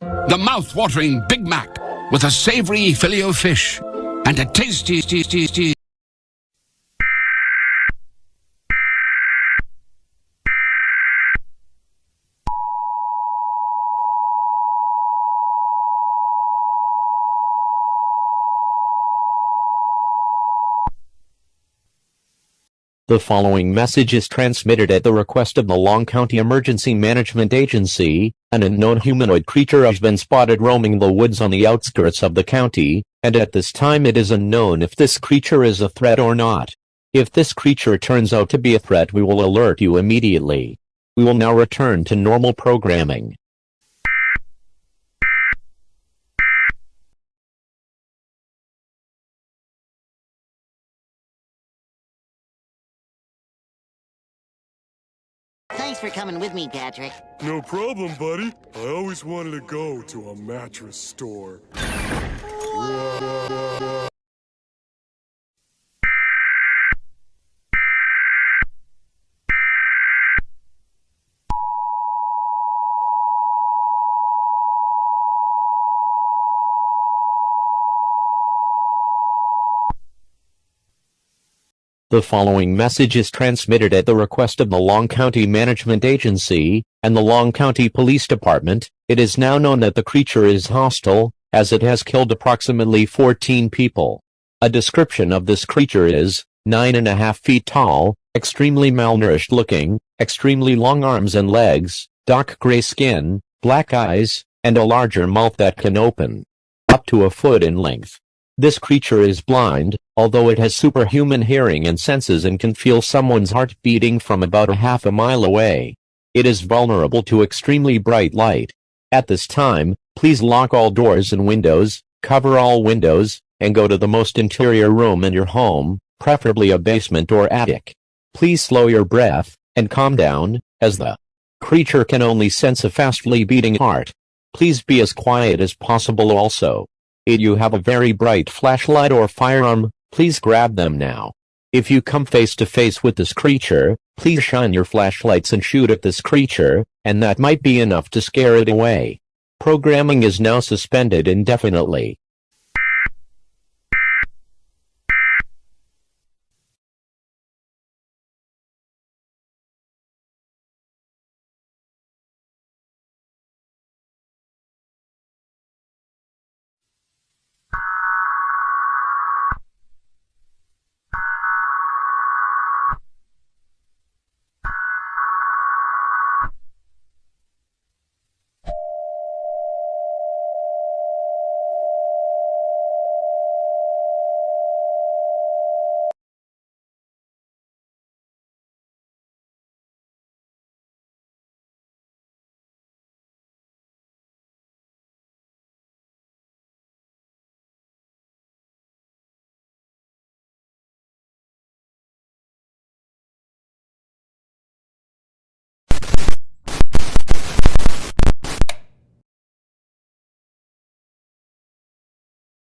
The mouth-watering Big Mac with a savory filet-o-fish and a tasty. The following message is transmitted at the request of the Long County Emergency Management Agency. An unknown humanoid creature has been spotted roaming the woods on the outskirts of the county, and at this time it is unknown if this creature is a threat or not. If this creature turns out to be a threat, we will alert you immediately. We will now return to normal programming. Thanks for coming with me, Patrick. No problem, buddy. I always wanted to go to a mattress store. The following message is transmitted at the request of the Long County Management Agency and the Long County Police Department. It is now known that the creature is hostile, as it has killed approximately 14 people. A description of this creature is 9.5 feet tall, extremely malnourished looking, extremely long arms and legs, dark gray skin, black eyes, and a larger mouth that can open up to a foot in length. This creature is blind, although it has superhuman hearing and senses and can feel someone's heart beating from about a half a mile away. It is vulnerable to extremely bright light. At this time, please lock all doors and windows, cover all windows, and go to the most interior room in your home, preferably a basement or attic. Please slow your breath and calm down, as the creature can only sense a fastly beating heart. Please be as quiet as possible also. If you have a very bright flashlight or firearm, please grab them now. If you come face to face with this creature, please shine your flashlights and shoot at this creature, and that might be enough to scare it away. Programming is now suspended indefinitely.